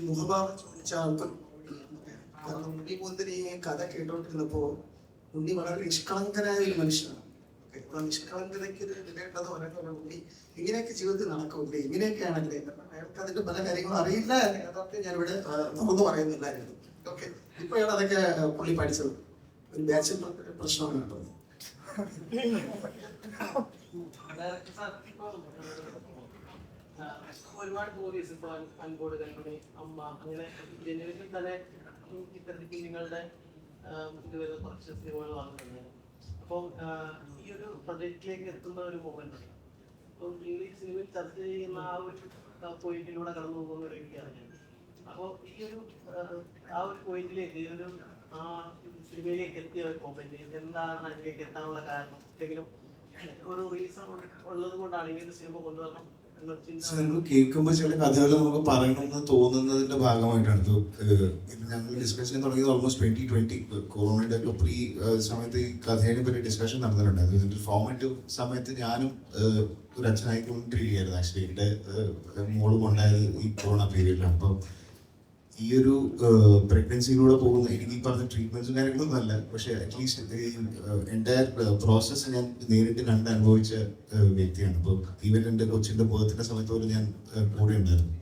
മുഖഭാവം ചോദിച്ച ആൾക്കും, കാരണം ഉണ്ണി മുതൽ ഈ കഥ കേട്ടോണ്ടിരുന്നപ്പോ ഉണ്ണി വളരെ നിഷ്കളങ്കനായ ഒരു മനുഷ്യനാണ്. നിഷ്കളങ്കതയ്ക്ക് ഇടേണ്ടത് പറയുന്നത് ഉണ്ണി ഇങ്ങനെയൊക്കെ ജീവിതത്തിൽ നടക്കും, ഇങ്ങനെയൊക്കെയാണെങ്കിൽ അയാൾക്ക് അതിന്റെ പല കാര്യങ്ങളും അറിയില്ല. അതൊക്കെ ഞാനിവിടെ തുറന്നു പറയുന്നില്ലായിരുന്നു. ഓക്കെ, ഇപ്പോഴാണ് അതൊക്കെ പുള്ളി പഠിച്ചത്. ഒരു ബാച്ചിൽ പ്രശ്നമാണ് കേട്ടത്. ഒരുപാട് മൂവീസ് ഇപ്പൊ അൻപോട് കൽപ്പണി, അമ്മ, അങ്ങനെ ജനുവരിയിൽ തന്നെ ഇത്തരത്തിൽ കുഞ്ഞുങ്ങളുടെ ഇതുവരെ കുറച്ച് സിനിമകൾ വന്നിട്ടുണ്ട്. അപ്പം ഈ ഒരു പ്രൊജക്റ്റിലേക്ക് എത്തുന്ന ഒരു മൊമെന്റ്, അപ്പം ഈ സിനിമയിൽ ചർച്ച ചെയ്യുന്ന ആ ഒരു പോയിന്റിലൂടെ കടന്നു പോകുന്ന ഒരു വ്യക്തിയാണ് ഞാൻ. അപ്പോൾ ഈ ഒരു ആ ഒരു പോയിന്റിലേക്ക് ഒരു സിനിമയിലേക്ക് എത്തിയ ഒരു മൊമെന്റ് എന്താണ് അതിലേക്ക് എത്താനുള്ള കാരണം? എന്തെങ്കിലും ഒരു റീസൺ ഉള്ളത് കൊണ്ടാണ് ഇങ്ങനെ സിനിമ കൊണ്ടുവരണം? സിനിമ കേൾക്കുമ്പോൾ ചില കഥകൾ നമുക്ക് പറയണമെന്ന് തോന്നുന്നതിന്റെ ഭാഗമായിട്ടാണ് ഇത് ഞങ്ങൾ ഡിസ്കസ് ചെയ്യാൻ തുടങ്ങിയത് ഓൾമോസ്റ്റ് 2020 കൊറോണയുടെ ഒക്കെ പ്രീ സമയത്ത് ഈ കഥയെ പറ്റി ഡിസ്കഷൻ നടന്നിട്ടുണ്ടായിരുന്നു. ഇതിന്റെ ഫോർമാറ്റീവ് സമയത്ത് ഞാനും ഒരു അച്ഛനായിക്കൊണ്ടിരിക്കുകയായിരുന്നു. ആക്ച്വലി എൻ്റെ മോളും ഉണ്ടായത് ഈ കൊറോണ പീരീഡിലാണ്. അപ്പം ഈ ഒരു പ്രഗ്നൻസിയിലൂടെ പോകുന്ന എനിക്ക് ഈ പറഞ്ഞ ട്രീറ്റ്മെന്റ്സും കാര്യങ്ങളൊന്നും അല്ല, പക്ഷെ അറ്റ്ലീസ്റ്റ് എൻ്റയർ പ്രോസസ്സ് ഞാൻ നേരിട്ട് കണ്ട് അനുഭവിച്ച വ്യക്തിയാണ്. അപ്പോൾ ഈവൻ എൻ്റെ കൊച്ചിൻ്റെ ബർത്തിന്റെ സമയത്ത് പോലും ഞാൻ കൂടെ ഉണ്ടായിരുന്നു.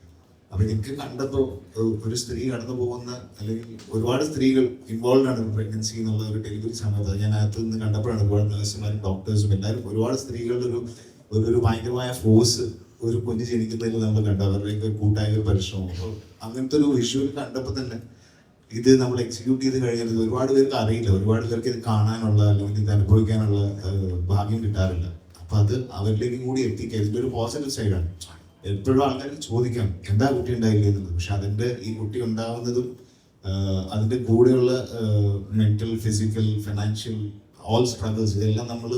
അപ്പൊ എനിക്ക് കണ്ടപ്പോൾ ഒരു സ്ത്രീ കടന്നു പോകുന്ന, അല്ലെങ്കിൽ ഒരുപാട് സ്ത്രീകൾ ഇൻവോൾവ് ആണ് പ്രഗ്നൻസി എന്നുള്ള ഒരു ഡെലിവറി സമയത്ത്. ഞാൻ അകത്ത് നിന്ന് കണ്ടപ്പോഴാണ് ഒരുപാട് നഴ്സുമാരും ഡോക്ടേഴ്സും എല്ലാവരും, ഒരുപാട് സ്ത്രീകളുടെ ഒരു ഭയങ്കരമായ ഫോഴ്സ് ഒരു കുഞ്ഞ് ജനിക്കുന്നതിൽ നമ്മൾ കണ്ടു, അവരുടെയൊക്കെ കൂട്ടായ ഒരു പരിശ്രമം. അങ്ങനത്തെ ഒരു വിഷ്വൽ കണ്ടപ്പോൾ തന്നെ ഇത് നമ്മൾ എക്സിക്യൂട്ട് ചെയ്ത് കഴിഞ്ഞാൽ ഒരുപാട് പേർക്ക് അറിയില്ല, ഒരുപാട് പേർക്ക് ഇത് കാണാനുള്ള അല്ലെങ്കിൽ ഇത് അനുഭവിക്കാനുള്ള ഭാഗ്യം കിട്ടാറില്ല. അപ്പൊ അത് അവരിലേക്കും കൂടി എത്തിക്കുക, ഇതിന്റെ ഒരു പോസിറ്റീവ് സൈഡാണ്. എപ്പോഴും ആൾക്കാർ ചോദിക്കാം എന്താ കുട്ടി ഉണ്ടായില്ലേ എന്നുള്ളത്, പക്ഷെ അതിന്റെ ഈ കുട്ടി ഉണ്ടാവുന്നതും അതിന്റെ കൂടെയുള്ള mental, physical, financial all struggles ഇതെല്ലാം നമ്മൾ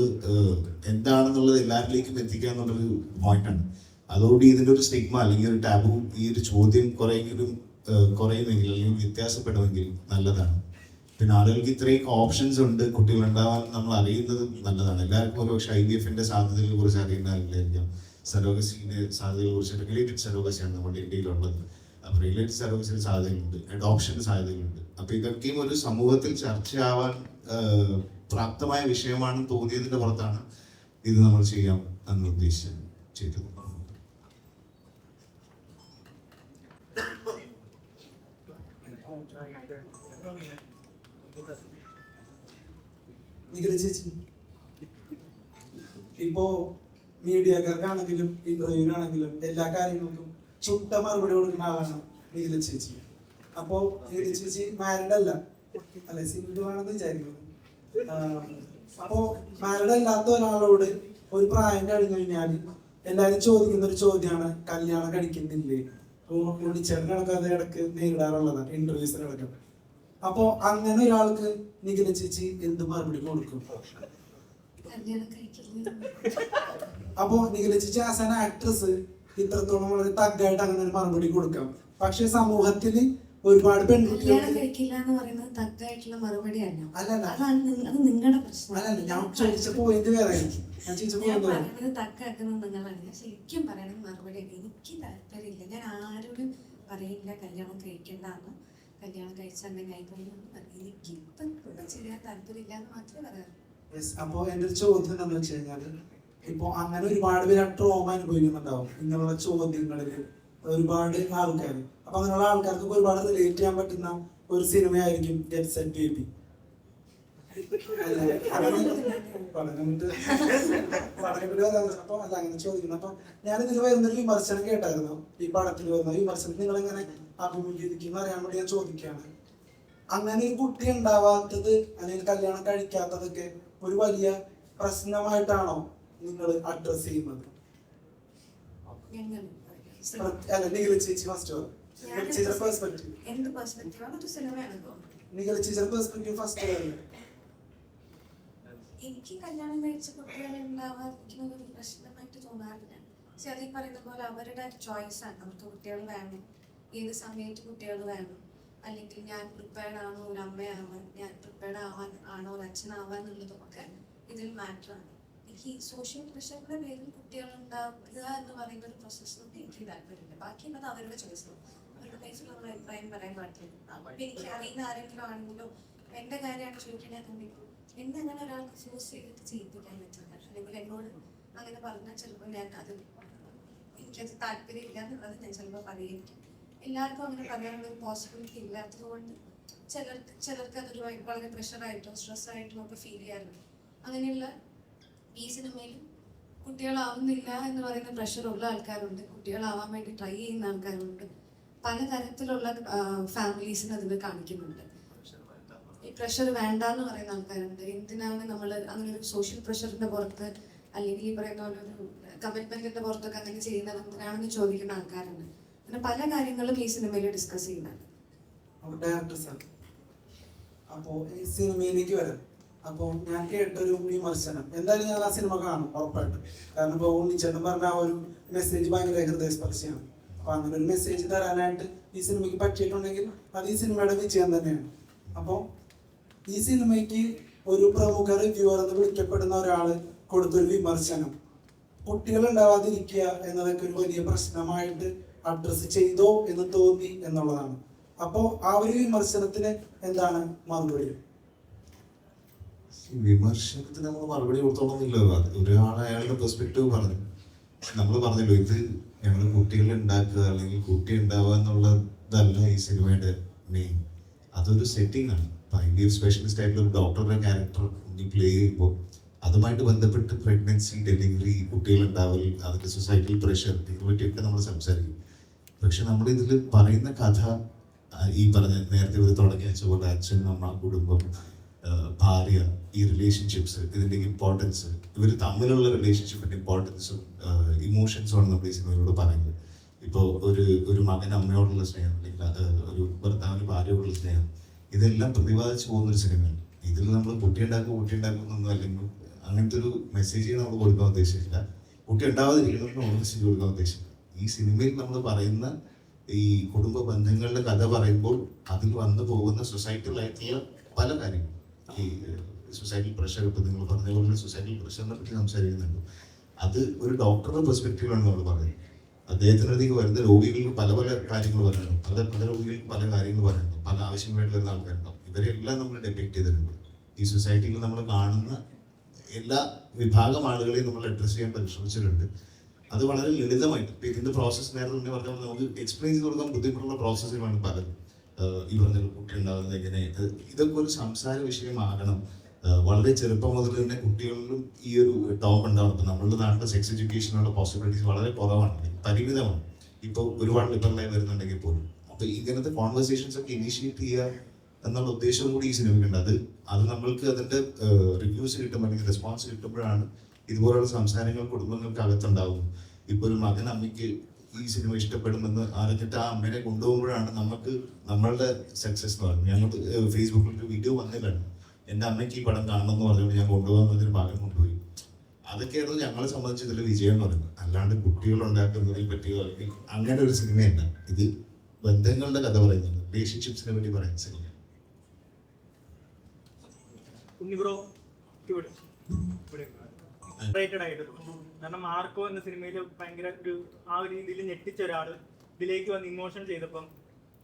എന്താണെന്നുള്ളത് എല്ലാവരിലേക്കും എത്തിക്കുക എന്നുള്ളൊരു പോയിന്റാണ്. അതോടുകൂടി ഇതിന്റെ ഒരു സ്റ്റിഗ്മ അല്ലെങ്കിൽ ഒരു ടാബു, ഈ ഒരു ചോദ്യം കുറയുമെങ്കിൽ അല്ലെങ്കിൽ വ്യത്യാസപ്പെടുമെങ്കിൽ നല്ലതാണ്. പിന്നെ ആളുകൾക്ക് ഇത്രയും ഓപ്ഷൻസ് ഉണ്ട് കുട്ടികൾ ഉണ്ടാവാൻ നമ്മൾ അറിയുന്നത് നല്ലതാണ്. എല്ലാവർക്കും ഒരു പക്ഷേ IVF-ന്റെ സാധ്യതകളെ കുറിച്ച് അറിയുന്നതായിരിക്കാം, സരോഗസിന്റെ സാധ്യതകളെ കുറിച്ച്. റെഗുലേറ്റഡ് സരോഗസിയാണ് നമ്മുടെ ഇന്ത്യയിലുള്ളത്. അപ്പൊ റെഗുലേറ്റഡ് സരോഗസിന് സാധ്യതകളുണ്ട്, അഡോപ്ഷന് സാധ്യതകളുണ്ട്. അപ്പൊ ഇതൊക്കെയും ഒരു സമൂഹത്തിൽ ചർച്ചയാവാൻ പ്രാപ്തമായ വിഷയമാണെന്ന് തോന്നിയതിന്റെ പുറത്താണ് ഇത് നമ്മൾ ചെയ്യാം എന്ന് ഉദ്ദേശിച്ചത് ചെയ്തത്. ഇപ്പോ മീഡിയക്കാർക്കാണെങ്കിലും ഇന്റർവ്യൂവിനാണെങ്കിലും എല്ലാ കാര്യങ്ങൾക്കും ചുട്ട മറുപടി കൊടുക്കുന്ന ആളാണ് നീല ചേച്ചി. അപ്പോ നീല ചേച്ചി മാരിഡ് അല്ല, അല്ലെ സിംഗിൾ ആണെന്ന് വിചാരിക്കുന്നു. അപ്പോ മാരിഡ് അല്ലാത്ത ഒരാളോട് ഒരു പ്രായം കഴിഞ്ഞു കഴിഞ്ഞാൽ എല്ലാരും ചോദിക്കുന്ന ഒരു ചോദ്യമാണ് കല്യാണം കഴിക്കുന്നില്ലേ. ഉണ്ണിച്ചേട്ടനൊക്കെ അത് ഇടക്ക് നേരിടാറുള്ളതാണ് ഇന്റർവ്യൂസിനടക്കം. അപ്പോ അങ്ങനെ ഒരാൾക്ക് നിഖില ചേച്ചി എന്ത് മറുപടി കൊടുക്കും? അപ്പോ നിഖില ചേച്ചി ആസ് ആൻ ആക്ട്രസ് ഇത്രത്തോളം വളരെ തഗ്ഗായിട്ട് അങ്ങനെ ഒരു മറുപടി കൊടുക്കാം. പക്ഷെ സമൂഹത്തില് ഒരുപാട് പെൺകുട്ടികൾ നിങ്ങളുടെ പ്രശ്നം. ഞാൻ ചോദിച്ച പോയിന്റ് വേറെ. ശരിക്കും പറയണ മറുപടി എനിക്ക് താല്പര്യമില്ല. ഞാൻ ആരോടും പറയില്ല കല്യാണം കഴിക്കണ്ടെന്ന്, കല്യാണം കഴിച്ചങ്ങനെ ആയിക്കോളും. എനിക്ക് ഇപ്പം ചെയ്യാൻ താല്പര്യമില്ല എന്ന് മാത്രമേ പറയാറുള്ളൂ. അപ്പൊ എന്റെ ഒരു ചോദ്യം എന്താണെന്ന് വെച്ച് കഴിഞ്ഞാല്, ഇപ്പൊ അങ്ങനെ ഒരുപാട് പേര് ട്രോമ അനുഭവിക്കുന്നുണ്ടാവും ഇങ്ങനെയുള്ള ചോദ്യങ്ങളില് ഒരുപാട് ആൾക്കാർ. അപ്പൊ അങ്ങനെയുള്ള ആൾക്കാർക്ക് ഒരുപാട് റിലേറ്റ് ചെയ്യാൻ പറ്റുന്ന ഒരു സിനിമയായിരിക്കും ഗെറ്റ് സെറ്റ് ബേബി. അപ്പൊ അല്ല അങ്ങനെ ചോദിക്കുന്നു. അപ്പൊ ഞാൻ ഇതിൽ വരുന്നൊരു വിമർശനം കേട്ടായിരുന്നു, ഈ പടത്തിൽ വരുന്ന വിമർശനം നിങ്ങൾ എങ്ങനെ അഭിമുഖീകരിക്കും അറിയാൻ വേണ്ടി ഞാൻ ചോദിക്കുകയാണ്. അങ്ങനെ ഒരു കുട്ടി ഉണ്ടാവാത്തത് അല്ലെങ്കിൽ കല്യാണം കഴിക്കാത്തതൊക്കെ ഒരു വലിയ പ്രശ്നമായിട്ടാണോ നിങ്ങൾ അഡ്രസ് ചെയ്യുന്നത്? അല്ല, നിഖില ചേച്ചി ഫസ്റ്റ് ഫസ്റ്റ്. എനിക്ക് കല്യാണം കഴിച്ച കുട്ടികളെ ഉണ്ടാവാതിരിക്കുന്നത് ഒരു പ്രശ്നമായിട്ട് തോന്നാറില്ല. പക്ഷെ അതീ പറയുന്ന പോലെ അവരുടെ ചോയ്സാണ്. അവർക്ക് കുട്ടികൾ വേണം, ഏത് സമയത്ത് കുട്ടികൾ വേണം, അല്ലെങ്കിൽ ഞാൻ പ്രിപ്പയർഡ് ആണോ ഒരു അമ്മയാവാൻ, ഞാൻ പ്രിപ്പയർഡ് ആവാൻ ആണോ ഒരു അച്ഛനാവാൻ എന്നുള്ളതൊക്കെ ഇതിൽ മാറ്ററാണ്. എനിക്ക് ഈ സോഷ്യൽ പ്രഷറിന്റെ പേരിൽ കുട്ടികൾ ഉണ്ടാവുക എന്ന് പറയുന്ന ഒരു പ്രോസസ്സിനൊന്നും എനിക്ക് താല്പര്യമില്ല. ബാക്കിയുള്ളത് അവരുടെ ചോയ്സാണ്, അവരുടെ ലൈഫിൽ അവർ അഭിപ്രായം പറയാൻ പാടില്ല. അപ്പൊ എനിക്ക് അറിയുന്ന ആരെങ്കിലും ആണെങ്കിലോ എന്റെ കാര്യമാണ് ചോദിക്കണമെന്നുണ്ടെങ്കിൽ എന്തെങ്ങനെ ഒരാൾക്ക് ഫോഴ്സ് ചെയ്തിട്ട് ചെയ്യിപ്പിക്കാൻ പറ്റില്ല. അല്ലെങ്കിൽ എന്നോട് അങ്ങനെ പറഞ്ഞാൽ ചിലപ്പോൾ ഞാൻ എനിക്കത് താല്പര്യമില്ല എന്നുള്ളത് ഞാൻ ചിലപ്പോൾ പറയുമായിരിക്കും. എല്ലാവർക്കും അങ്ങനെ പറയാനുള്ള ഒരു പോസിബിലിറ്റി ഇല്ലാത്തതുകൊണ്ട് ചിലർക്ക് അതൊരു വളരെ പ്രഷറായിട്ടോ സ്ട്രെസ്സായിട്ടോ ഒക്കെ ഫീൽ ചെയ്യാറുണ്ട്. അങ്ങനെയുള്ള ഈ സിനിമയിൽ കുട്ടികളാവുന്നില്ല എന്ന് പറയുന്ന പ്രഷറുള്ള ആൾക്കാരുണ്ട്, കുട്ടികളാവാൻ വേണ്ടി ട്രൈ ചെയ്യുന്ന ആൾക്കാരുണ്ട്, പലതരത്തിലുള്ള ഫാമിലീസിന് അതിൽ കാണിക്കുന്നുണ്ട്. ഈ പ്രഷർ വേണ്ട എന്ന് പറയുന്ന ആൾക്കാരുണ്ട്. എന്തിനാണ് നമ്മൾ അങ്ങനെ ഒരു സോഷ്യൽ പ്രഷറിന്റെ പുറത്ത് അല്ലെങ്കിൽ ഈ പറയുന്ന പോലെ ഒരു കമ്മിറ്റ്മെന്റിന്റെ പുറത്തൊക്കെ അങ്ങനെ ചെയ്യുന്നത് എന്തിനാണെന്ന് ചോദിക്കുന്ന ആൾക്കാരുണ്ട്. അങ്ങനെ പല കാര്യങ്ങളും ഈ സിനിമയിൽ ഡിസ്കസ് ചെയ്യുന്നുണ്ട്. ഡയറക്ടർ സാർ, അപ്പോൾ ഈ സിനിമയിലേക്ക് വരാം. അപ്പോൾ ഞാൻ കേട്ടൊരു വിമർശനം, എന്തായാലും ഞാൻ ആ സിനിമ കാണും ഉറപ്പായിട്ടും. കാരണം ഇപ്പോൾ ഉണ്ണിച്ചേട്ടൻ പറഞ്ഞ ആ ഒരു മെസ്സേജ് ഭയങ്കര ഹൃദയസ്പർശിയാണ്. അപ്പോൾ അങ്ങനെ ഒരു മെസ്സേജ് തരാനായിട്ട് ഈ സിനിമയ്ക്ക് പറ്റിയിട്ടുണ്ടെങ്കിൽ അത് ഈ സിനിമയുടെ വിജയം തന്നെയാണ്. അപ്പോൾ ഈ സിനിമയ്ക്ക് ഒരു പ്രമുഖ റിവ്യൂവർ എന്ന് വിളിക്കപ്പെടുന്ന ഒരാൾ കൊടുത്തൊരു വിമർശനം, കുട്ടികൾ ഉണ്ടാവാതിരിക്കുക എന്നതൊക്കെ ഒരു വലിയ പ്രശ്നമായിട്ട് അഡ്രസ്സ് ചെയ്തോ എന്ന് തോന്നി എന്നുള്ളതാണ്. അപ്പോൾ ആ ഒരു വിമർശനത്തിന് എന്താണ് മറുപടി? വിമർശനത്തിന് നമ്മൾ മറുപടി കൊടുത്തോളന്നില്ലല്ലോ. അത് ഒരാൾ അയാളുടെ പെർസ്പെക്റ്റീവ് പറഞ്ഞു. നമ്മൾ പറഞ്ഞല്ലോ, ഇത് ഞങ്ങൾ കുട്ടികളെ ഉണ്ടാക്കുക അല്ലെങ്കിൽ കുട്ടി ഉണ്ടാവുക എന്നുള്ളതല്ല ഈ സിനിമയുടെ മെയിൻ. അതൊരു സെറ്റിംഗ് ആണ്. IVF സ്പെഷ്യലിസ്റ്റ് ആയിട്ടുള്ള ഒരു ഡോക്ടറുടെ ക്യാരക്ടർ പ്ലേ ചെയ്യുമ്പോൾ അതുമായിട്ട് ബന്ധപ്പെട്ട് പ്രഗ്നൻസി, ഡെലിവറി, കുട്ടികളുണ്ടാവൽ, അതിൻ്റെ സൊസൈറ്റൽ പ്രഷർ, ഇതിനെ പറ്റിയൊക്കെ നമ്മൾ സംസാരിക്കും. പക്ഷെ നമ്മളിതിൽ പറയുന്ന കഥ ഈ പറഞ്ഞ നേരത്തെ ഇവർ തുടങ്ങി വെച്ച പോലെ അച്ഛൻ, അമ്മ, കുടുംബം, ഭാര്യ, ഈ റിലേഷൻഷിപ്സ്, ഇതിൻ്റെ ഇമ്പോർട്ടൻസ്, ഇവർ തമ്മിലുള്ള റിലേഷൻഷിപ്പിൻ്റെ ഇമ്പോർട്ടൻസും ഇമോഷൻസുമാണ് നമ്മൾ ഈ സിനിമയിലൂടെ പറയുന്നത്. ഇപ്പോൾ ഒരു മകൻ അമ്മയോടുള്ള സ്നേഹം, അല്ലെങ്കിൽ ഒരു ഭർത്താവിന് ഭാര്യയോടുള്ള സ്നേഹം, ഇതെല്ലാം പ്രതിപാദിച്ചു പോകുന്നൊരു സിനിമയാണ്. ഇതിൽ നമ്മൾ കുട്ടി ഉണ്ടാക്കുന്നൊന്നും അല്ലെങ്കിൽ അങ്ങനത്തെ ഒരു മെസ്സേജ് നമ്മൾ കൊടുക്കാൻ ഉദ്ദേശിച്ചില്ല. കുട്ടി ഉണ്ടാവാതിരിക്കണമെന്ന് മെസ്സേജ് കൊടുക്കാൻ ഉദ്ദേശിച്ചില്ല. ഈ സിനിമയിൽ നമ്മൾ പറയുന്ന ഈ കുടുംബ ബന്ധങ്ങളുടെ കഥ പറയുമ്പോൾ അതിൽ വന്നു പോകുന്ന സൊസൈറ്റലായിട്ടുള്ള പല കാര്യങ്ങളും, ഈ സൊസൈറ്റൽ പ്രഷർ, ഇപ്പം നിങ്ങൾ പറഞ്ഞ പോലെ സൊസൈറ്റൽ പ്രഷറിനെ പറ്റി സംസാരിക്കുന്നുണ്ട്. അത് ഒരു ഡോക്ടറുടെ പെർസ്പെക്റ്റീവാണ് നമ്മൾ പറയുന്നത്. അദ്ദേഹത്തിനടുത്തേക്ക് വരുന്ന രോഗികൾക്ക് പല കാര്യങ്ങൾ പറയാനുണ്ട്, പല രോഗികൾക്ക് പല കാര്യങ്ങൾ പറയാനുണ്ട്, പല ആവശ്യങ്ങളായിട്ട് വരുന്ന ആൾക്കാരുണ്ടാവും. ഇവരെല്ലാം നമ്മൾ ഡെപിക്ട് ചെയ്തിട്ടുണ്ട്. ഈ സൊസൈറ്റിയിൽ നമ്മൾ കാണുന്ന എല്ലാ വിഭാഗം ആളുകളെയും നമ്മൾ അഡ്രസ് ചെയ്യാൻ പരിശ്രമിച്ചിട്ടുണ്ട്. അത് വളരെ ലളിതമായിട്ട്, ഇപ്പം ഇതിൻ്റെ പ്രോസസ്സ് നേരത്തെ മുന്നേ പറഞ്ഞാൽ നമുക്ക് എക്സ്പ്ലെയിൻ ചെയ്ത് കൊടുക്കാൻ ബുദ്ധിമുട്ടുള്ള പ്രോസസ്സുകളാണ് പലതും. ഈ പറഞ്ഞ കുട്ടി ഉണ്ടാകുന്നത് എങ്ങനെ, ഇതൊക്കെ ഒരു സംസാര വിഷയമാകണം. വളരെ ചെറുപ്പം മുതൽ തന്നെ കുട്ടികളിലും ഈ ഒരു ടോക്ക് ഉണ്ടാവണം. ഇപ്പം നമ്മളുടെ നാട്ടിലെ സെക്സ് എഡ്യൂക്കേഷനുള്ള പോസിബിലിറ്റീസ് വളരെ കുറവാണ്, പരിമിതമാണ്. ഇപ്പോൾ ഒരുപാട് ലിബറലായി വരുന്നുണ്ടെങ്കിൽ പോലും. അപ്പോൾ ഇങ്ങനത്തെ കോൺവെർസേഷൻസ് ഒക്കെ ഇനീഷ്യേറ്റ് ചെയ്യുക എന്നുള്ള ഉദ്ദേശവും കൂടി ഈ സിനിമയ്ക്കുണ്ട്. അത് നമ്മൾക്ക് അതിൻ്റെ റിവ്യൂസ് കിട്ടുമ്പോൾ അല്ലെങ്കിൽ റെസ്പോൺസ് കിട്ടുമ്പോഴാണ് ഇതുപോലുള്ള സംസാരങ്ങൾ കുടുംബങ്ങൾക്ക് അകത്തുണ്ടാവും. ഇപ്പോൾ ഒരു മകൻ അമ്മയ്ക്ക് ഈ സിനിമ ഇഷ്ടപ്പെടുമെന്ന് അറിഞ്ഞിട്ട് ആ അമ്മേനെ കൊണ്ടുപോകുമ്പോഴാണ് നമുക്ക് നമ്മളുടെ സക്സസ് എന്ന് പറയുന്നത്. ഞങ്ങൾ ഫേസ്ബുക്കിൽ ഒരു വീഡിയോ വന്നില്ലാണ്, എൻ്റെ അമ്മയ്ക്ക് ഈ പടം കാണണമെന്ന് പറഞ്ഞുകൊണ്ട് ഞാൻ കൊണ്ടുപോകാൻ പറഞ്ഞൊരു മകൻ കൊണ്ടുപോയി. അതൊക്കെയായിരുന്നു ഞങ്ങളെ സംബന്ധിച്ച് ഇതിൽ വിജയം എന്ന് പറയുന്നത്. അല്ലാണ്ട് കുട്ടികളുണ്ടാക്കുന്നതിനെ പറ്റിയോ അല്ലെങ്കിൽ അങ്ങനെ ഒരു സിനിമയല്ല. ഇത് ബന്ധങ്ങളുടെ കഥ പറയുന്നത്, റിലേഷൻഷിപ്സിനെ പറ്റി പറയുന്ന സിനിമ. കാരണം മാർക്കോ എന്ന സിനിമയിൽ ഭയങ്കര ആ ഒരു രീതിയിൽ ഞെട്ടിച്ച ഒരാള് ഇതിലേക്ക് വന്ന് ഇമോഷൻ ചെയ്തപ്പം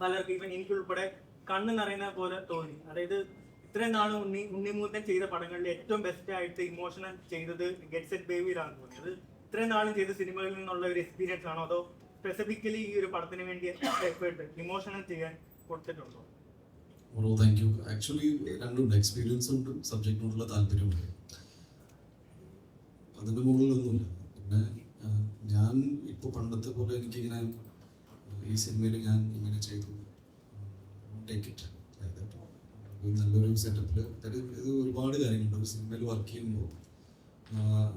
പലർക്കും, ഇവൻ എനിക്കുൾപ്പെടെ കണ്ണ് നിറയുന്ന പോലെ തോന്നി. അതായത് ഇത്രയും നാൾ ഉണ്ണിമൂത്തൻ ചെയ്ത പടങ്ങളിൽ ഏറ്റവും ബെസ്റ്റ് ആയിട്ട് ഇമോഷണൽ ചെയ്തത് ഗെറ്റ് സെറ്റ് ബേബിയിലാണ് തോന്നിയത്. ഇത്രയും നാളും ചെയ്ത സിനിമകളിൽ നിന്നുള്ള ഒരു എക്സ്പീരിയൻസ് ആണോ, അതോ സ്പെസിഫിക്കലി ഈ ഒരു പടത്തിന് വേണ്ടി എഫേർട്ട് ഇമോഷണൽ ചെയ്യാൻ കൊടുത്തിട്ടുണ്ടോ? Thank you. ആക്ച്വലി രണ്ടുണ്ട്, എക്സ്പീരിയൻസ് ഉണ്ട്, സബ്ജക്റ്റിനോടുള്ള താല്പര്യമുണ്ട്. അതിൻ്റെ മുകളിലൊന്നുമില്ല. പിന്നെ ഞാൻ ഇപ്പോൾ പണ്ടത്തെ പോലെ എനിക്കിങ്ങനെ ഈ സിനിമയിൽ ഞാൻ ഇങ്ങനെ ചെയ്തു ടേക്ക് ഇറ്റ് നല്ലൊരു സെറ്റപ്പിൽ ഇത് ഒരുപാട് കാര്യങ്ങളുണ്ട്. ഒരു സിനിമയിൽ വർക്ക് ചെയ്യുമ്പോൾ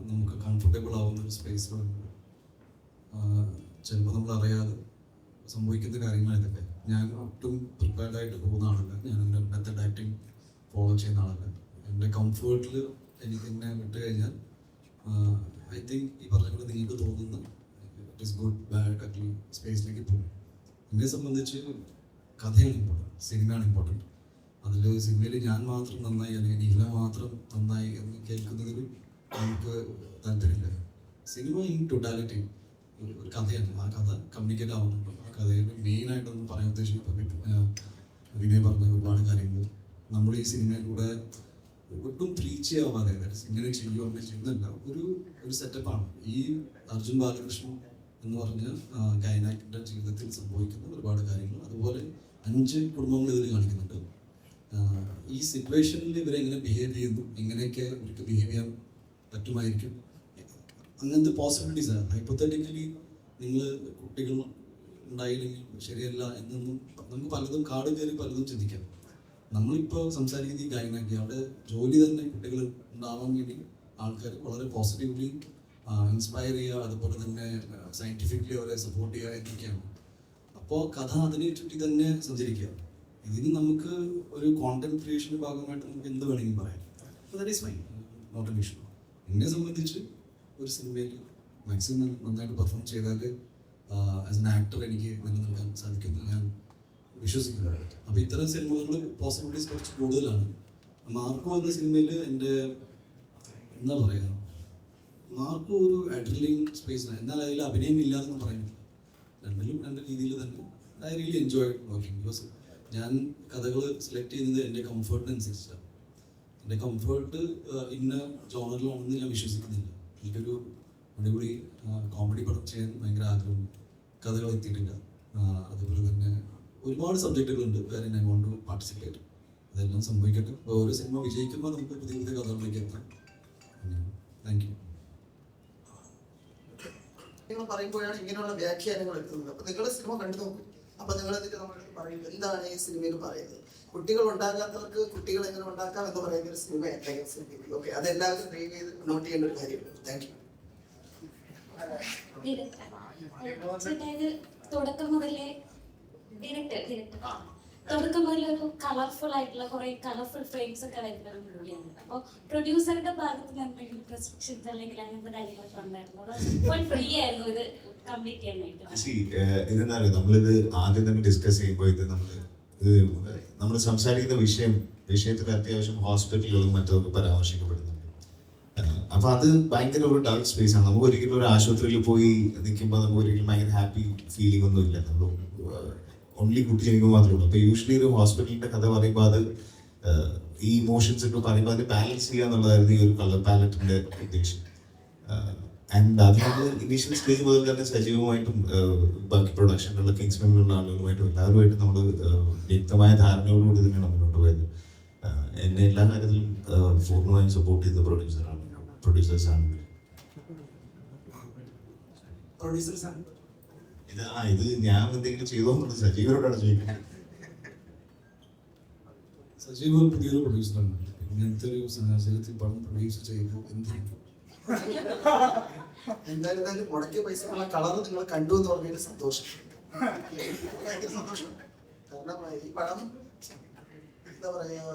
നമുക്ക് കംഫർട്ടബിൾ ആവുന്ന ഒരു സ്പേസ് വരുമ്പോൾ ചിലപ്പോൾ നമ്മൾ അറിയാതെ സംഭവിക്കുന്ന കാര്യങ്ങൾ ഇതൊക്കെ. ഞാൻ ഒട്ടും പ്രിപ്പയർഡ് ആയിട്ട് പോകുന്ന ആളല്ല. ഞാൻ എൻ്റെ മെത്തഡ് ആക്ടിങ് ഫോളോ ചെയ്യുന്ന ആളല്ല. എൻ്റെ കംഫേർട്ടിൽ എനിക്ക് എന്നെ വിട്ട് കഴിഞ്ഞാൽ ഐ തിങ്ക് ഈ പറഞ്ഞ പോലെ നിങ്ങൾക്ക് തോന്നുന്ന it is good bad ugly സ്പേസിലേക്ക് പോകും. എന്നെ സംബന്ധിച്ച് കഥയാണ് ഇമ്പോർട്ടൻറ്റ്, സിനിമയാണ് ഇമ്പോർട്ടൻറ്റ്. അതിൽ സിനിമയിൽ ഞാൻ മാത്രം നന്നായി അല്ലെങ്കിൽ നീല മാത്രം നന്നായി എന്ന് കേൾക്കുന്നതിൽ നമുക്ക് താല്പര്യമില്ല. സിനിമ ഇൻ ടോട്ടാലിറ്റി ഒരു കഥയാണ്. ആ കഥ കമ്മ്യൂണിക്കേറ്റ് ആവുന്നുണ്ട്. ആ കഥയിൽ മെയിനായിട്ടൊന്നും പറയാൻ മുത്തശ്ശി വിനയ് പറഞ്ഞ ഒരുപാട് കാര്യങ്ങൾ നമ്മൾ ഈ സിനിമയിലൂടെ ഒട്ടും പ്രീച്ച് ചെയ്യാവാതെ ഇങ്ങനെ ചെയ്യുമോ അങ്ങനെ ചെയ്യുന്നില്ല, ഒരു സെറ്റപ്പാണ് ഈ അർജുൻ ബാലകൃഷ്ണൻ എന്ന് പറഞ്ഞ ഗൈനാക്കിൻ്റെ ജീവിതത്തിൽ സംഭവിക്കുന്ന ഒരുപാട് കാര്യങ്ങൾ. അതുപോലെ 5 കുടുംബങ്ങൾ ഇതിൽ കാണിക്കുന്നുണ്ട്. ഈ സിറ്റുവേഷനിൽ ഇവരെങ്ങനെ ബിഹേവ് ചെയ്യുന്നു, എങ്ങനെയൊക്കെ ഇവർക്ക് ബിഹേവ് ചെയ്യാൻ പറ്റുമായിരിക്കും, അങ്ങനത്തെ പോസിബിലിറ്റീസ്. ഹൈപ്പോത്തറ്റിക്കലി നിങ്ങൾ കുട്ടികൾ ഉണ്ടായില്ലെങ്കിൽ ശരിയല്ല എന്നൊന്നും നമുക്ക് പലതും കാട് കയറി പലതും ചിന്തിക്കാം. നമ്മളിപ്പോൾ സംസാരിക്കുന്ന ഈ ഗൈനാക്കി അവിടെ ജോലി തന്നെ കുട്ടികൾ ഉണ്ടാവാൻ വേണ്ടി ആൾക്കാർ വളരെ പോസിറ്റീവ്ലി ഇൻസ്പയർ ചെയ്യുക, അതുപോലെ തന്നെ സയൻറ്റിഫിക്കലി അവരെ സപ്പോർട്ട് ചെയ്യുക എന്നൊക്കെയാണ്. അപ്പോൾ കഥ അതിനെ ചുറ്റി തന്നെ സഞ്ചരിക്കുക. ഇതിന് നമുക്ക് ഒരു കോണ്ടന്റ് ക്രിയേഷൻ്റെ ഭാഗമായിട്ട് നമുക്ക് എന്ത് വേണമെങ്കിലും പറയാം. That is my not an issue. എന്നെ സംബന്ധിച്ച് ഒരു സിനിമയിൽ മാക്സിമം നന്നായിട്ട് പെർഫോം ചെയ്താൽ ആസ് എൻ ആക്ടർ എനിക്ക് നിലനിൽക്കാൻ സാധിക്കുമെന്ന് ഞാൻ വിശ്വസിക്കുന്നു. അപ്പോൾ ഇത്തരം സിനിമകൾ പോസിബിലിറ്റീസ് കുറച്ച് കൂടുതലാണ്. മാർക്കോ എന്ന സിനിമയിൽ എൻ്റെ എന്താ പറയുക, മാർക്കോ ഒരു അഡ്രിലിംഗ് സ്പേസിലാണ്, എന്നാൽ അതിൽ അഭിനയം ഇല്ലാതെന്ന് പറയുന്നില്ല. രണ്ടിലും രണ്ട് രീതിയിൽ തന്നെ I really enjoy working. Because ഞാൻ കഥകൾ സെലക്ട് ചെയ്യുന്നത് എൻ്റെ കംഫർട്ടിനനുസരിച്ചാണ്. എൻ്റെ കംഫർട്ട് ഇന്ന ജോണറിലാണെന്ന് ഞാൻ വിശ്വസിക്കുന്നില്ല. എനിക്കൊരു അടിപൊളി കോമഡി പടം ചെയ്യാൻ ഭയങ്കര ആഗ്രഹമുണ്ട്, കഥകൾ എത്തിയിട്ടില്ല. അതുപോലെ തന്നെ ഒരുപാട് സബ്ജക്റ്റുകളുണ്ട് വേറെ ഐ വോണ്ട് ടു പാർട്ടിസിപ്പേറ്റ്. അതെല്ലാം സംഭവിക്കട്ടെ. അപ്പോൾ ഓരോ സിനിമ വിജയിക്കുമ്പോൾ നമുക്ക് പുതിയ പുതിയ കഥകളിലേക്ക് എത്താം. Thank you. നിങ്ങൾ പറയുമ്പോഴാണ് ഇങ്ങനെയുള്ള വ്യാഖ്യാനങ്ങൾ എത്തുന്നത്. അപ്പൊ നിങ്ങൾ സിനിമ കണ്ടു നോക്കും. അപ്പൊ നിങ്ങൾ എന്നിട്ട് നമ്മളോട് പറയും എന്താണ് ഈ സിനിമയിൽ പറയുന്നത്. കുട്ടികൾ ഉണ്ടാകാത്തവർക്ക് കുട്ടികൾ എങ്ങനെ ഉണ്ടാക്കാം എന്ന് പറയുന്ന ഒരു സിനിമ സിനിമ. ഓക്കെ, അതെല്ലാവരും ദയവ് ചെയ്ത് നോട്ട് ചെയ്യേണ്ട ഒരു കാര്യമാണ്. Thank you. തുടക്കം മുതലേ തുടക്കം മുതലേ ഒരു കളർഫുൾ ആയിട്ടുള്ള കുറെ കളർഫുൾ ഫ്രെയിംസ് ഒക്കെ വരുന്ന ഒരു മൂവിയാണ്. അപ്പോൾ പ്രൊഡ്യൂസറുടെ ഭാഗത്ത് നിന്ന് എന്തെങ്കിലും റെസ്ട്രിക്ഷൻസ് അല്ലെങ്കിൽ അങ്ങനത്തെ കാര്യങ്ങളൊക്കെ ഉണ്ടായിരുന്നു? ഫ്രീ ആയിരുന്നു ഇത് കംപ്ലീറ്റ് ചെയ്യാനായിട്ട്? ഇതെന്താ പറയുക, നമ്മളിത് ആദ്യം തന്നെ ഡിസ്കസ് ചെയ്യുമ്പോൾ നമ്മൾ സംസാരിക്കുന്ന വിഷയത്തിൽ അത്യാവശ്യം ഹോസ്പിറ്റലുകളും മറ്റൊക്കെ പരാമർശിക്കപ്പെടുന്നുണ്ട്. അപ്പൊ അത് ഭയങ്കര ഒരു ഡാർക്ക് സ്പേസ് ആണ്. നമുക്ക് ഒരിക്കലും ഒരു ആശുപത്രിയിൽ പോയി നിൽക്കുമ്പോൾ നമുക്ക് ഒരിക്കലും ഭയങ്കര ഹാപ്പി ഫീലിംഗ് ഒന്നും ഇല്ല. നമ്മൾ ഓൺലി കുട്ടി ജനിക്കുമ്പോൾ മാത്രമേ ഉള്ളൂ. അപ്പൊ യൂഷ്വലി ഒരു ഹോസ്പിറ്റലിന്റെ കഥ പറയുമ്പോൾ അത് ഈ ഇമോഷൻസ് ഒക്കെ പറയുമ്പോൾ അതിന് ബാലൻസ് ചെയ്യുക എന്നുള്ളതായിരുന്നു ഈ ഒരു കളർ പാലറ്റിന്റെ ഉദ്ദേശം. ആൻഡ് അതിനകത്ത് ഇനീഷ്യൽ സ്റ്റേജ് മുതൽ തന്നെ സജീവമായിട്ടും ബാക്കി പ്രൊഡക്ഷനിലുള്ള കിങ്സ്മെനിലുള്ള ആളുകളുമായിട്ടും എല്ലാവരുമായിട്ടും നമ്മൾ വ്യക്തമായ ധാരണയോടുകൂടി തന്നെയാണ് മുന്നോട്ട് പോയത്. എന്നെ എല്ലാ കാര്യത്തിലും പൂർണ്ണമായും സപ്പോർട്ട് ചെയ്ത പ്രൊഡ്യൂസേഴ്സാണ്. ഇത് ഞാൻ എന്തെങ്കിലും ചെയ്തോന്നുള്ളത് സജീവരോടാണ് ചോദിക്കുന്നത്. സജീവ് ഒരു പുതിയൊരു പ്രൊഡ്യൂസറാണ്. ഇങ്ങനത്തെ ഒരു സാഹചര്യത്തിൽ പണം പ്രൊഡ്യൂസ് ചെയ്യുമ്പോൾ എന്ത് എന്തായാലും മുടക്കിയ പൈസ കളർ നിങ്ങൾ കണ്ടു എന്ന് പറഞ്ഞതിൽ സന്തോഷം. ഭയങ്കര സന്തോഷം. കാരണം ഈ പടം എന്താ പറയാ,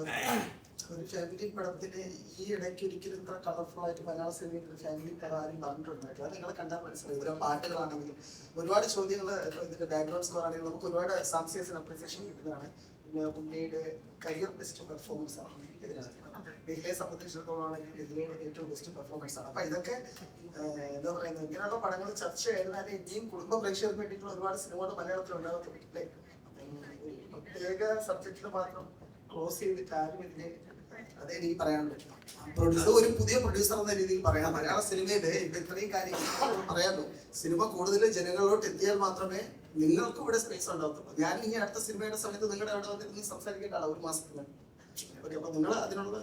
ഒരു ഫാമിലി പടത്തിന് ഈ ഇടയ്ക്ക് ഒരിക്കലും ഇത്ര കളർഫുൾ ആയിട്ട് മലയാള സിനിമയിൽ ഒരു ഫാമിലി പടം ആരും പറഞ്ഞിട്ടുണ്ടായിട്ട് അത് നിങ്ങളെ കണ്ടാൽ മനസ്സിലായി. ഓരോ പാട്ടുകളാണെങ്കിലും ഒരുപാട് ചോദ്യങ്ങൾ, ഇതിന്റെ ബാക്ക്ഗ്രൗണ്ട് സ്കോർ ആണെങ്കിലും നമുക്ക് ഒരുപാട് സാംസ്കാരിക അപ്രീസിയേഷൻ കിട്ടുന്നതാണ്. പിന്നെ ഉണ്ണിയുടെ കരിയർ ബെസ്റ്റ് പെർഫോമൻസ് ആണ് ഇതിലെ സംബന്ധിച്ചിടത്തോളാണെങ്കിൽ ഇതിലെ ഏറ്റവും ബെസ്റ്റ് പെർഫോമൻസ് ആണ്. അപ്പൊ ഇതൊക്കെ എന്താ പറയുന്നത്, ഇങ്ങനെയുള്ള പടങ്ങൾ ചർച്ച ചെയ്താൽ ഇനിയും കുടുംബ പ്രേക്ഷകർക്ക് വേണ്ടിയിട്ടുള്ള ഒരുപാട് സിനിമകൾ മലയാളത്തിൽ ഉണ്ടാകത്തില്ലേ. പ്രത്യേക സബ്ജക്റ്റിന് മാത്രം ക്ലോസ് ചെയ്തിട്ട് ആരും ഇതിനെ അതേ എനിക്ക് പറയാനുള്ളത്. ഒരു പുതിയ പ്രൊഡ്യൂസർ എന്ന രീതിയിൽ പറയാം, മലയാള സിനിമയില് ഇപ്പൊ ഇത്രയും കാര്യങ്ങൾ പറയാമല്ലോ. സിനിമ കൂടുതൽ ജനങ്ങളോട്ട് എത്തിയാൽ മാത്രമേ നിങ്ങൾക്ക് ഇവിടെ സ്പേസ് ഉണ്ടാകത്തുള്ളൂ. ഞാൻ ഈ അടുത്ത സിനിമയുടെ സമയത്ത് നിങ്ങളുടെ അവിടെ വന്നിരുന്ന് സംസാരിക്കേണ്ട ആളാണ് 1 മാസത്തിന്. ഓക്കെ, അപ്പൊ നിങ്ങൾ അതിനുള്ള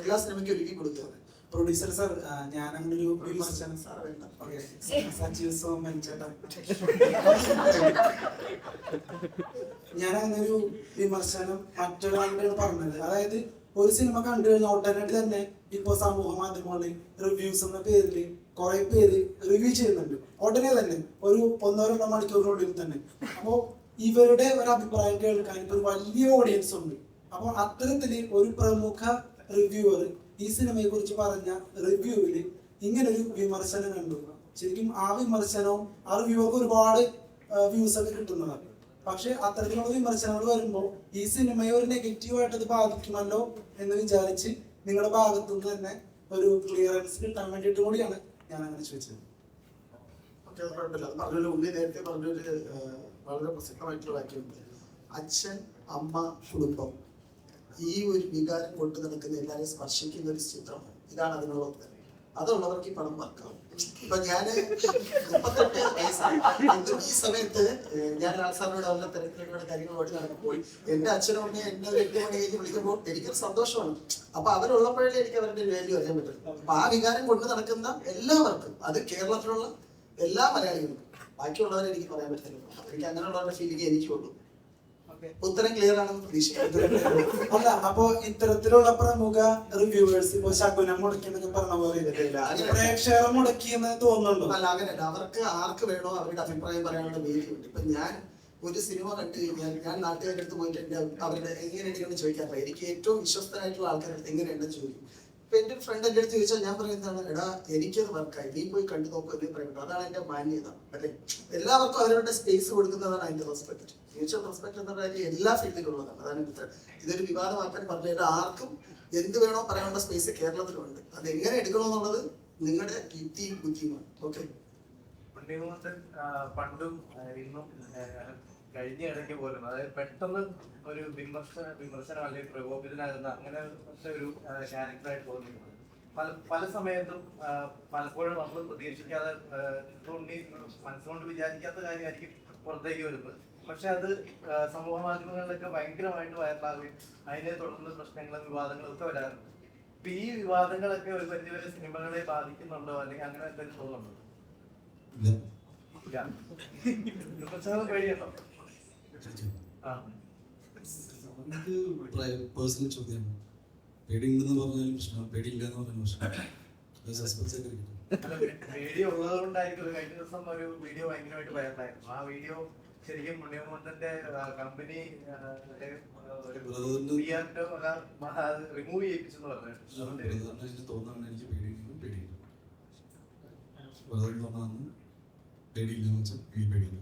എല്ലാ സിനിമയ്ക്കും ഒരുക്കി കൊടുക്കുക. പ്രൊഡ്യൂസർ സാർ, ഞാൻ അങ്ങനെ ഒരു വിമർശനം സജീവ് സോമൻ ചേട്ടാ, ഞാൻ അങ്ങനെ ഒരു വിമർശനം മറ്റൊരാളുടെ പറഞ്ഞത്. അതായത് ഒരു സിനിമ കണ്ടു കഴിഞ്ഞാൽ ഉടനടി തന്നെ ഇപ്പൊ സമൂഹ മാധ്യമങ്ങളിൽ റിവ്യൂസ് എന്ന പേരിൽ കുറെ പേര് റിവ്യൂ ചെയ്യുന്നുണ്ട്. ഉടനെ തന്നെ ഒരു 1-2 മണിക്കൂറിനുള്ളിൽ തന്നെ. അപ്പോൾ ഇവരുടെ ഒരു അഭിപ്രായം കേൾക്കാൻ ഇപ്പൊ ഒരു വലിയ ഓഡിയൻസ് ഉണ്ട്. അപ്പോൾ അത്തരത്തില് ഒരു പ്രമുഖ റിവ്യൂവർ ഈ സിനിമയെ കുറിച്ച് പറഞ്ഞ റിവ്യൂവിൽ ഇങ്ങനൊരു വിമർശനം കണ്ടു. ശരിക്കും ആ വിമർശനവും ആ റിവ്യൂവർക്ക് ഒരുപാട് വ്യൂസ് ഒക്കെ കിട്ടുന്നതാണ്. പക്ഷെ അത്തരത്തിലുള്ള വിമർശനങ്ങൾ വരുമ്പോൾ ഈ സിനിമയെ ഒരു നെഗറ്റീവായിട്ട് അത് ബാധിക്കുമല്ലോ എന്ന് വിചാരിച്ച് നിങ്ങളുടെ ഭാഗത്തുനിന്ന് തന്നെ ഒരു ക്ലിയറൻസ് കിട്ടാൻ വേണ്ടിയിട്ട് കൂടിയാണ് ഞാൻ അങ്ങനെ ചോദിച്ചത്. കുഴപ്പമില്ല, പറഞ്ഞൊരു ഉണ്ണി നേരത്തെ പറഞ്ഞൊരു വളരെ പ്രസക്തമായിട്ടുള്ള വാക്യമുണ്ട്. അച്ഛൻ, അമ്മ, കുടുംബം, ഈ ഒരു വികാരം കൊണ്ടു നടക്കുന്ന എല്ലാവരെയും സ്പർശിക്കുന്ന ഒരു ചിത്രമാണ്. ഇതാണ് അതിനുള്ള ഉത്തരം. അതുള്ളവർക്ക് ഈ പണം വർക്കാവും. ഇപ്പൊ ഞാന് 38 വയസ്സാണ്. ഈ സമയത്ത് ഞാൻ ലാൽസാറിനോട് അവരുടെ തിരക്കിലുള്ള കാര്യങ്ങളോട് നടക്കുമ്പോൾ എന്റെ അച്ഛനും അമ്മയും എന്നെ ഒരു 8 മണി കഴിഞ്ഞ് വിളിക്കുമ്പോൾ എനിക്കൊരു സന്തോഷമാണ്. അപ്പൊ അവരുള്ളപ്പോഴേ എനിക്ക് അവരുടെ വാല്യൂ അറിയാൻ പറ്റും. അപ്പൊ ആ വികാരം കൊണ്ട് നടക്കുന്ന എല്ലാവർക്കും, അത് കേരളത്തിലുള്ള എല്ലാ മലയാളികൾക്കും, ബാക്കിയുള്ളവരെ എനിക്ക് പറയാൻ പറ്റില്ല. എനിക്ക് അങ്ങനെയുള്ളവരുടെ ഫീലിംഗ് എനിക്കുള്ളൂ. ഉത്തരം ക്ലിയർ ആണെന്ന് പ്രതീക്ഷിക്കുന്നു. അല്ല, അപ്പൊ ഇത്തരത്തിലുള്ള പ്രമുഖ റിവ്യൂവേഴ്സ് ഇപ്പൊ ശകുനം മുടക്കിയെന്നൊക്കെ പറഞ്ഞ പോലെ പ്രേക്ഷകരെ മുടക്കിയെന്ന് തോന്നുന്നുണ്ടോ? അല്ല, അങ്ങനെയല്ല. അവർക്ക് ആർക്ക് വേണോ അവരുടെ അഭിപ്രായം പറയാനുള്ള വേദിയുണ്ട്. ഇപ്പൊ ഞാൻ ഒരു സിനിമ കണ്ടു കഴിഞ്ഞാൽ ഞാൻ നാട്ടുകാരുടെ അടുത്ത് പോയിട്ട് എന്റെ അവരുടെ എങ്ങനെയുണ്ടെന്ന് ചോദിക്കാറില്ല. എനിക്ക് ഏറ്റവും വിശ്വസ്തരായിട്ടുള്ള ആൾക്കാരുടെ അടുത്ത് എങ്ങനെയുണ്ടെന്ന് ചോദിക്കും. ഇപ്പൊ എന്റെ ഫ്രണ്ട് എന്റെ അടുത്ത് ചോദിച്ചാൽ ഞാൻ പറയുന്നതാണ്, എടാ എനിക്കത് വർക്കായി, നീ പോയി കണ്ടു നോക്കുക എന്ന് പറയുന്നത്. അതാണ് എന്റെ മാന്യത. അല്ലെ, എല്ലാവർക്കും അവരുടെ സ്പേസ് കൊടുക്കുന്നതാണ് അതിന്റെ റെസ്പെക്ട്. മ്യൂച്വൽ റെസ്പെക്ട് എന്ന കാര്യം എല്ലാ ഫീൽഡിലുള്ളതാണ്. അതാണ് ഇതൊരു വിവാദമാക്കാൻ പറഞ്ഞിട്ട് ആർക്കും എന്ത് വേണോ പറയാനുള്ള സ്പേസ് കേരളത്തിലുണ്ട്. അത് എങ്ങനെ എടുക്കണമെന്നുള്ളത് നിങ്ങളുടെ യുക്തിയും ബുദ്ധിയുമാണ്. ഓക്കെ. പണ്ടും ഇന്നും കഴിഞ്ഞ ഇടയ്ക്ക് പോലും, അതായത് പെട്ടെന്ന് ഒരു വിമർശനം അല്ലെങ്കിൽ പ്രകോപിതനാകുന്ന അങ്ങനെ ഒരു ക്യാരക്ടറായിട്ട് തോന്നിയിട്ടുണ്ട്. പല സമയത്തും പലപ്പോഴും നമ്മൾ പ്രതീക്ഷിക്കാതെ മനസ്സുകൊണ്ട് വിചാരിക്കാത്ത കാര്യമായിരിക്കും പുറത്തേക്ക് വരുന്നത്. പക്ഷെ അത് സമൂഹ മാധ്യമങ്ങളിലൊക്കെ ഭയങ്കരമായിട്ട് വൈറലാകുകയും അതിനെ തുടർന്ന് പ്രശ്നങ്ങളും വിവാദങ്ങളും ഒക്കെ വരാറുണ്ട്. അപ്പൊ ഈ വിവാദങ്ങളൊക്കെ ഒരു പരിധിവരെ സിനിമകളെ ബാധിക്കുന്നുണ്ടോ, അല്ലെങ്കിൽ അങ്ങനെ എന്തെങ്കിലും തോന്നുന്നുണ്ടോ? വിമർശനം പേടിയുണ്ടോ? എനിക്ക് പേഴ്സണൽ ചോദ്യമാണ്. പേടിയുണ്ടെന്ന് പറഞ്ഞാലും പ്രശ്നമാണ്, പേടിയില്ല എന്ന് പറഞ്ഞാലും പ്രശ്നമാണ്. സസ്പെൻസ് ഒക്കെ ഇരിക്കും. വീഡിയോ ഉള്ളത് കൊണ്ടായിരിക്കും. കഴിഞ്ഞ ദിവസം ഒരു വീഡിയോ ഭയങ്കരമായിട്ട് വൈറലായിരുന്നു. ആ വീഡിയോ ശരിക്കും ഉണ്ണിമുകുന്ദന്റെ കമ്പനി റിമൂവ് ചെയ്യിപ്പിച്ചെന്ന് പറഞ്ഞു. തോന്നാണ് എനിക്ക് പേടിയില്ല. പേടിയില്ല. പേടിയില്ല എന്ന് വെച്ചാൽ പേടിയില്ല.